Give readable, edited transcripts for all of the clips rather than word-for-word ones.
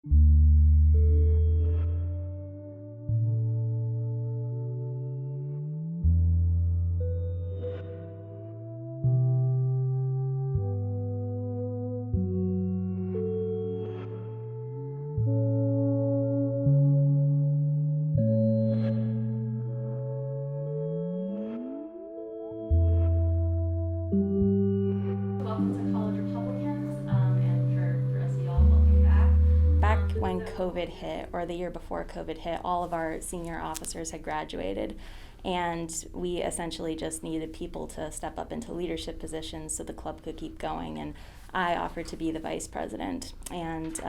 Welcome to College Republicans, and for the rest of y'all, welcome back. Back when COVID hit, or the year before COVID hit, all of our senior officers had graduated, and we essentially just needed people to step up into leadership positions so the club could keep going. And I offered to be the vice president. And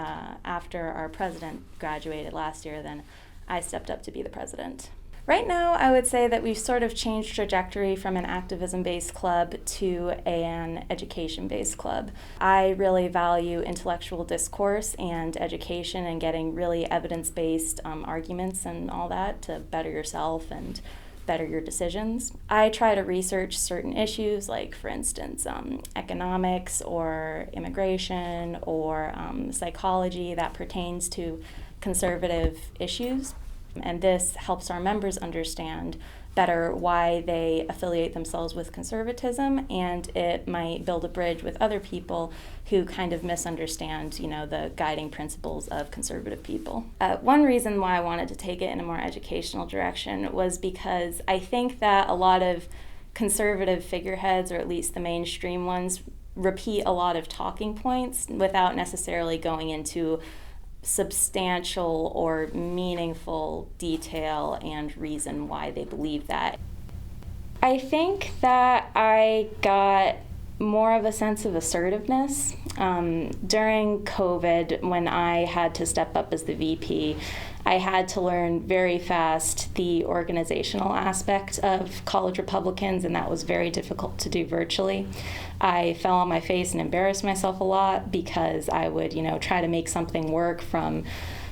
after our president graduated last year, then I stepped up to be the president. Right now, I would say that we've sort of changed trajectory from an activism-based club to an education-based club. I really value intellectual discourse and education and getting really evidence-based arguments and all that to better yourself and better your decisions. I try to research certain issues, like, for instance, economics or immigration or psychology that pertains to conservative issues. And this helps our members understand better why they affiliate themselves with conservatism, and it might build a bridge with other people who kind of misunderstand, the guiding principles of conservative people. One reason why I wanted to take it in a more educational direction was because I think that a lot of conservative figureheads, or at least the mainstream ones, repeat a lot of talking points without necessarily going into substantial or meaningful detail and reason why they believe that. I think that I got more of a sense of assertiveness during COVID. When I had to step up as the VP, I had to learn very fast the organizational aspect of College Republicans, and that was very difficult to do virtually. I fell on my face and embarrassed myself a lot because I would, try to make something work from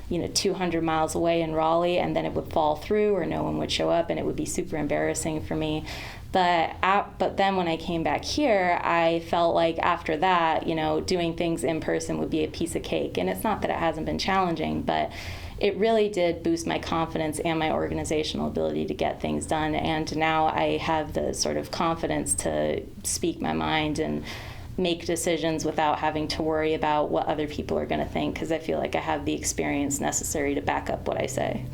200 miles away in Raleigh, and then it would fall through or no one would show up, and it would be super embarrassing for me. But then when I came back here, I felt like after that, doing things in person would be a piece of cake. And it's not that it hasn't been challenging, but it really did boost my confidence and my organizational ability to get things done. And now I have the sort of confidence to speak my mind and make decisions without having to worry about what other people are going to think, because I feel like I have the experience necessary to back up what I say.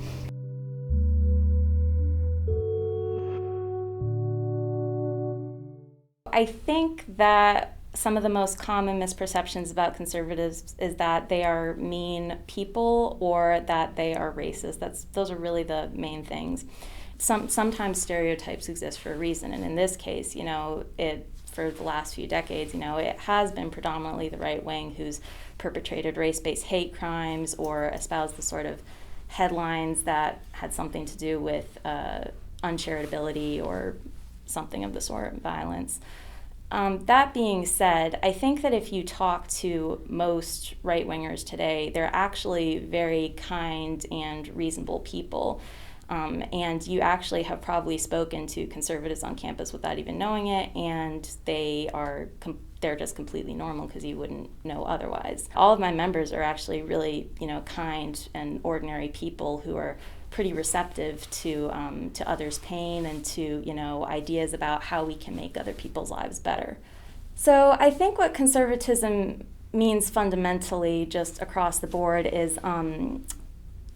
I think that some of the most common misperceptions about conservatives is that they are mean people or that they are racist. Those are really the main things. Sometimes stereotypes exist for a reason, and in this case, for the last few decades, it has been predominantly the right wing who's perpetrated race-based hate crimes or espoused the sort of headlines that had something to do with uncharitability or something of the sort, violence. That being said, I think that if you talk to most right-wingers today, they're actually very kind and reasonable people. And you actually have probably spoken to conservatives on campus without even knowing it, and they're just completely normal because you wouldn't know otherwise. All of my members are actually really, kind and ordinary people who are pretty receptive to others' pain and to, ideas about how we can make other people's lives better. So I think what conservatism means fundamentally, just across the board, is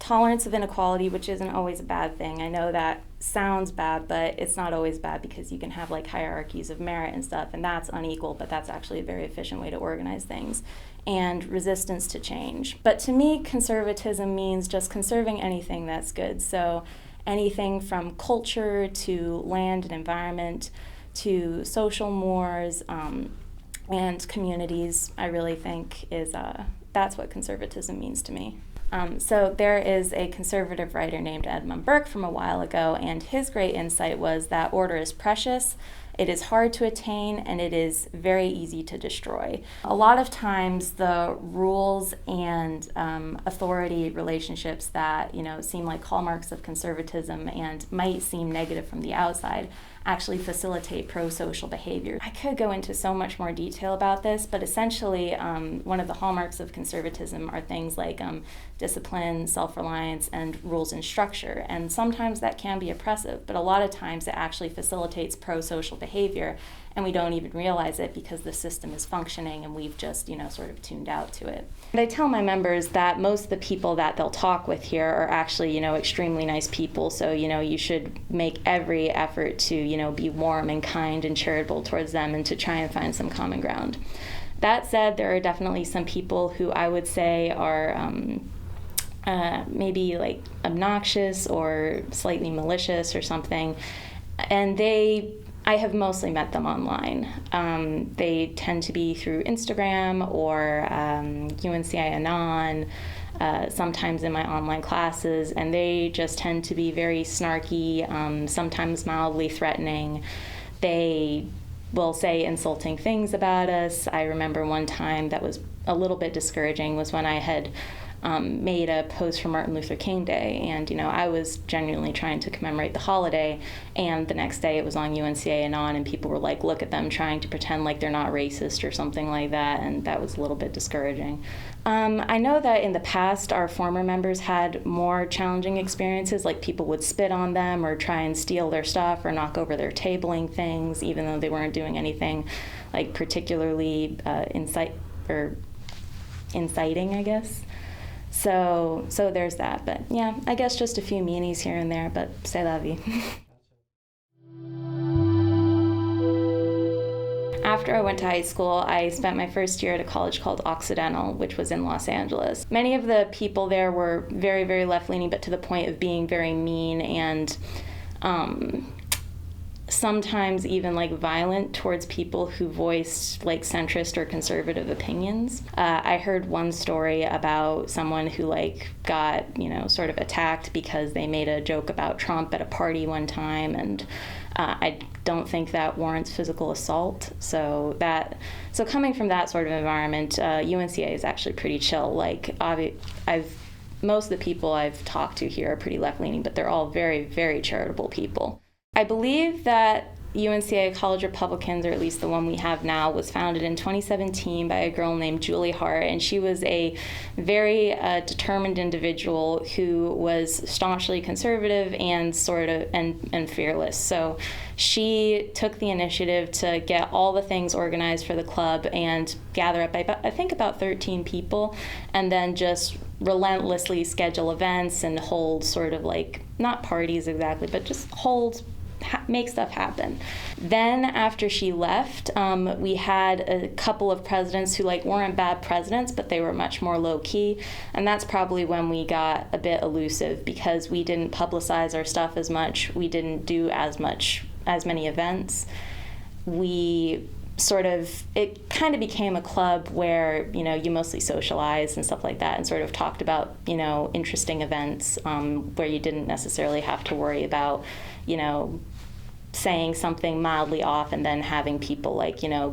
tolerance of inequality, which isn't always a bad thing. I know that sounds bad, but it's not always bad, because you can have hierarchies of merit and stuff, and that's unequal, but that's actually a very efficient way to organize things. And resistance to change. But to me, conservatism means just conserving anything that's good. So anything from culture to land and environment to social mores and communities, I really think that's what conservatism means to me. So there is a conservative writer named Edmund Burke from a while ago, and his great insight was that order is precious, it is hard to attain, and it is very easy to destroy. A lot of times the rules and authority relationships that seem like hallmarks of conservatism and might seem negative from the outside actually facilitate pro-social behavior. I could go into so much more detail about this, but essentially one of the hallmarks of conservatism are things like discipline, self-reliance, and rules and structure. And sometimes that can be oppressive, but a lot of times it actually facilitates pro-social behavior, and we don't even realize it because the system is functioning and we've just, sort of tuned out to it. And I tell my members that most of the people that they'll talk with here are actually, extremely nice people. So, you should make every effort to, be warm and kind and charitable towards them and to try and find some common ground. That said, there are definitely some people who I would say are maybe like obnoxious or slightly malicious or something. And I have mostly met them online. They tend to be through Instagram or UNCA Anon, sometimes in my online classes, and they just tend to be very snarky, sometimes mildly threatening. They will say insulting things about us. I remember one time that was a little bit discouraging was when I had made a post for Martin Luther King Day, and I was genuinely trying to commemorate the holiday, and the next day it was on UNCA Anon, and people were like, look at them trying to pretend like they're not racist or something like that, and that was a little bit discouraging. I know that in the past our former members had more challenging experiences, like people would spit on them or try and steal their stuff or knock over their tabling things, even though they weren't doing anything like particularly inciting, I guess. So there's that, but yeah, I guess just a few meanies here and there, but c'est la vie. After I went to high school, I spent my first year at a college called Occidental, which was in Los Angeles. Many of the people there were very, very left-leaning, but to the point of being very mean and sometimes even like violent towards people who voiced like centrist or conservative opinions. I heard one story about someone who got sort of attacked because they made a joke about Trump at a party one time, and I don't think that warrants physical assault. So coming from that sort of environment, UNCA is actually pretty chill. Most of the people I've talked to here are pretty left-leaning, but they're all very, very charitable people. I believe that UNCA College Republicans, or at least the one we have now, was founded in 2017 by a girl named Julie Hart, and she was a very determined individual who was staunchly conservative and and fearless. So she took the initiative to get all the things organized for the club and gather up about 13 people, and then just relentlessly schedule events and hold sort of not parties exactly, but just make stuff happen. Then after she left, we had a couple of presidents who weren't bad presidents, but they were much more low-key, and that's probably when we got a bit elusive because we didn't publicize our stuff as much, we didn't do as many events. It kind of became a club where, you mostly socialized and stuff like that and sort of talked about, interesting events where you didn't necessarily have to worry about, saying something mildly off and then having people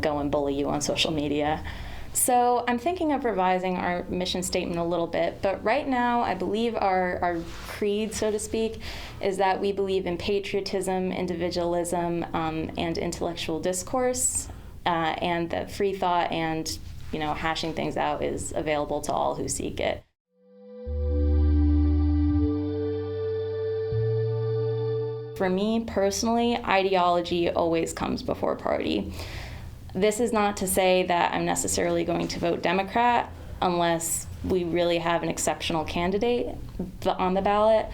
go and bully you on social media. So I'm thinking of revising our mission statement a little bit, but right now I believe our creed, so to speak, is that we believe in patriotism, individualism, and intellectual discourse, and that free thought and, hashing things out is available to all who seek it. For me personally, ideology always comes before party. This is not to say that I'm necessarily going to vote Democrat unless we really have an exceptional candidate on the ballot.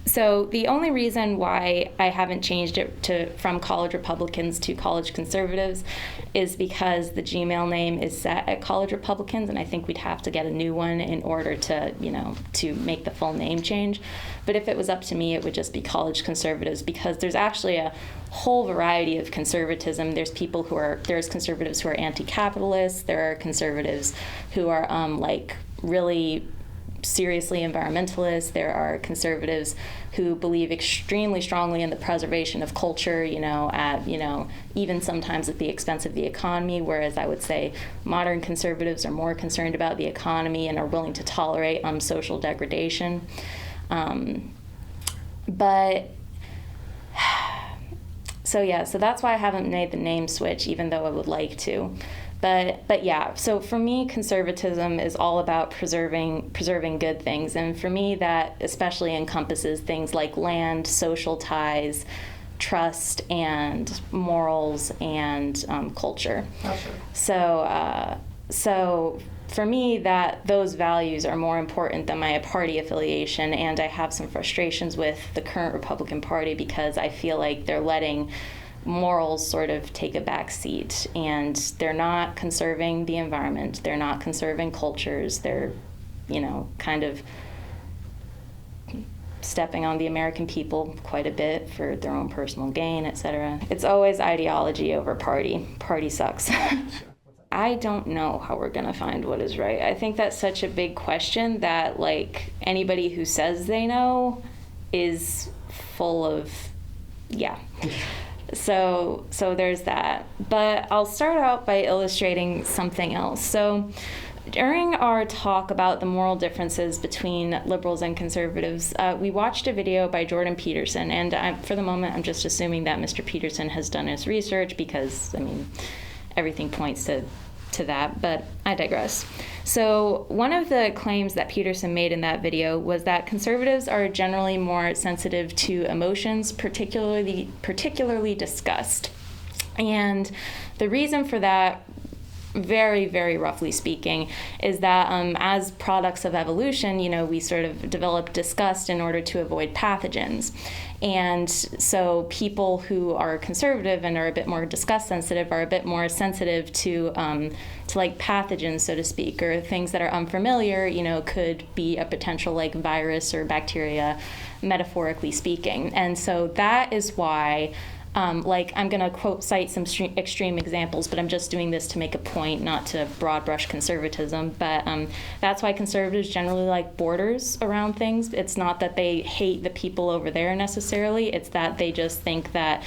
So the only reason why I haven't changed it from College Republicans to College Conservatives is because the Gmail name is set at College Republicans, and I think we'd have to get a new one in order to, to make the full name change. But if it was up to me, it would just be College Conservatives, because there's actually a whole variety of conservatism. There's conservatives who are anti-capitalist. There are conservatives who are really seriously environmentalists. There are conservatives who believe extremely strongly in the preservation of culture, even sometimes at the expense of the economy, whereas I would say modern conservatives are more concerned about the economy and are willing to tolerate social so that's why I haven't made the name switch, even though I would like to. But yeah, so for me, conservatism is all about preserving good things. And for me, that especially encompasses things like land, social ties, trust, and morals, and culture. Oh, sure. So for me, that those values are more important than my party affiliation, and I have some frustrations with the current Republican Party because I feel like they're letting morals sort of take a back seat, and they're not conserving the environment, they're not conserving cultures, they're, kind of stepping on the American people quite a bit for their own personal gain, etc. It's always ideology over party. Party sucks. I don't know how we're going to find what is right. I think that's such a big question that, like, anybody who says they know is full of, yeah. So there's that. But I'll start out by illustrating something else. So during our talk about the moral differences between liberals and conservatives, we watched a video by Jordan Peterson. And for the moment, I'm just assuming that Mr. Peterson has done his research because, everything points to that, but I digress. So one of the claims that Peterson made in that video was that conservatives are generally more sensitive to emotions, particularly disgust. And the reason for that, very, very roughly speaking, is that as products of evolution, we sort of develop disgust in order to avoid pathogens. And so people who are conservative and are a bit more disgust sensitive are a bit more sensitive to like pathogens, so to speak, or things that are unfamiliar, could be a potential like virus or bacteria, metaphorically speaking. And so that is why I'm going to cite some extreme examples, but I'm just doing this to make a point, not to broad brush conservatism. But that's why conservatives generally like borders around things. It's not that they hate the people over there necessarily. It's that they just think that,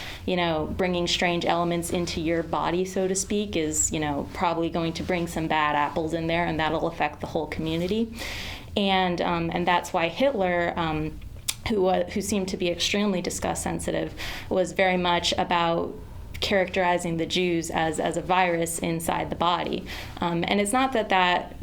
bringing strange elements into your body, so to speak, is, probably going to bring some bad apples in there, and that'll affect the whole community. And that's why Hitler, who seemed to be extremely disgust sensitive, was very much about characterizing the Jews as a virus inside the body. And it's not that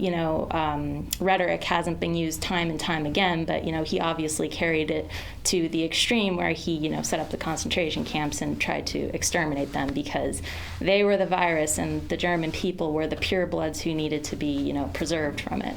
rhetoric hasn't been used time and time again, but, he obviously carried it to the extreme where he, set up the concentration camps and tried to exterminate them because they were the virus and the German people were the purebloods who needed to be, preserved from it.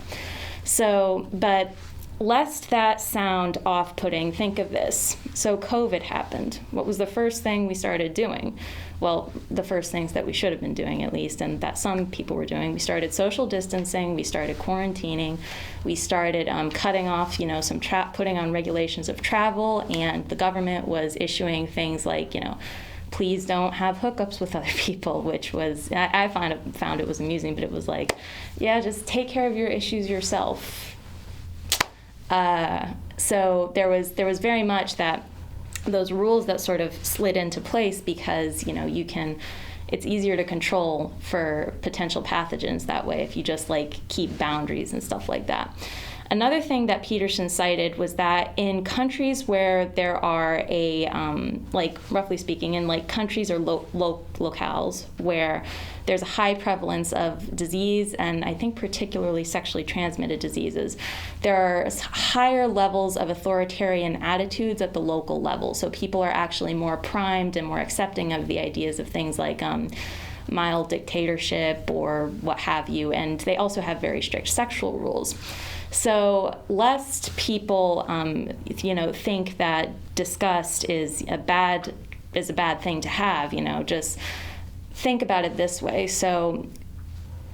So, but lest that sound off-putting, think of this. So COVID happened. What was the first thing we started doing? Well, the first things that we should have been doing, at least, and that some people were doing. We started social distancing. We started quarantining. We started cutting off, putting on regulations of travel, and the government was issuing things like, please don't have hookups with other people, which was, I found it was amusing, but it was like, yeah, just take care of your issues yourself. So there was very much that those rules that sort of slid into place because, it's easier to control for potential pathogens that way if you just keep boundaries and stuff like that. Another thing that Peterson cited was that in countries where there are roughly speaking, in countries or locales where there's a high prevalence of disease, and I think particularly sexually transmitted diseases, there are higher levels of authoritarian attitudes at the local level. So people are actually more primed and more accepting of the ideas of things like mild dictatorship or what have you, and they also have very strict sexual rules. So lest people, think that disgust is a bad thing to have, just think about it this way. So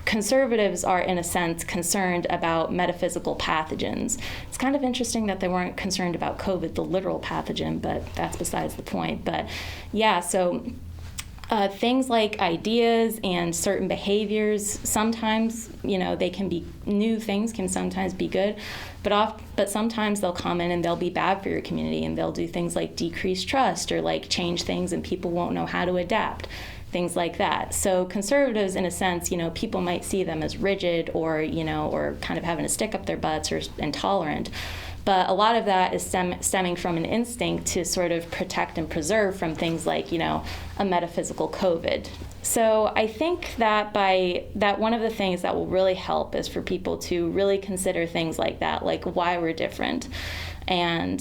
conservatives are, in a sense, concerned about metaphysical pathogens. It's kind of interesting that they weren't concerned about COVID, the literal pathogen, but that's besides the point. But yeah, so things like ideas and certain behaviors, sometimes, they can be, new things can sometimes be good, but sometimes they'll come in and they'll be bad for your community, and they'll do things like decrease trust or change things and people won't know how to adapt, things like that. So conservatives, in a sense, people might see them as rigid or, or kind of having a stick up their butts or intolerant. But a lot of that is stemming from an instinct to sort of protect and preserve from things like, a metaphysical COVID. So I think that one of the things that will really help is for people to really consider things like that, like why we're different. And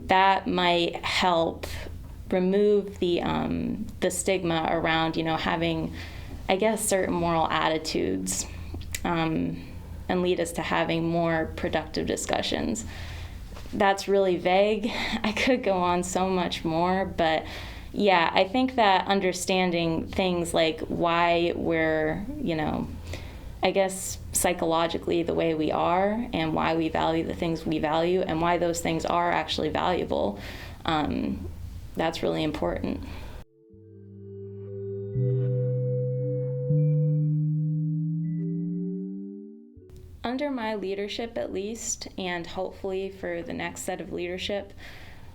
that might help remove the stigma around, having, I guess, certain moral attitudes, and lead us to having more productive discussions. That's really vague. I could go on so much more, but yeah, I think that understanding things like why we're, I guess psychologically the way we are, and why we value the things we value, and why those things are actually valuable, that's really important. Under my leadership, at least, and hopefully for the next set of leadership,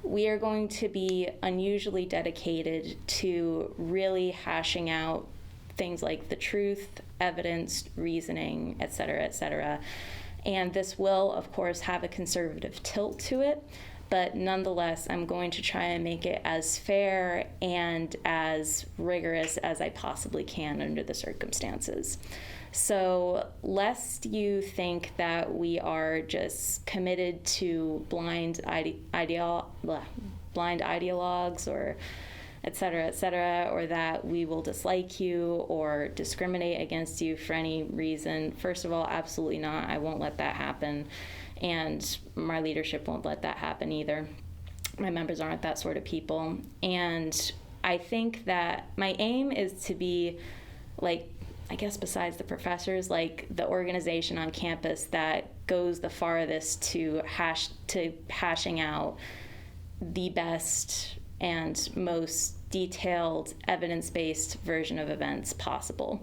we are going to be unusually dedicated to really hashing out things like the truth, evidence, reasoning, et cetera, and this will, of course, have a conservative tilt to it, but nonetheless, I'm going to try and make it as fair and as rigorous as I possibly can under the circumstances. So lest you think that we are just committed to blind ideologues or et cetera, or that we will dislike you or discriminate against you for any reason. First of all, absolutely not. I won't let that happen. And my leadership won't let that happen either. My members aren't that sort of people. And I think that my aim is to be, like, I guess besides the professors, like the organization on campus that goes the farthest to hashing out the best and most detailed evidence-based version of events possible.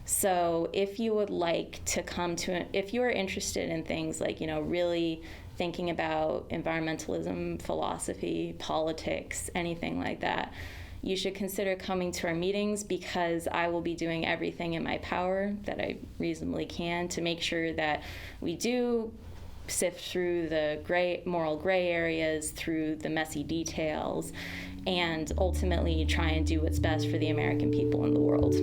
So if you would like to if you are interested in things like, really thinking about environmentalism, philosophy, politics, anything like that, you should consider coming to our meetings, because I will be doing everything in my power that I reasonably can to make sure that we do sift through the moral gray areas, through the messy details, and ultimately try and do what's best for the American people and the world.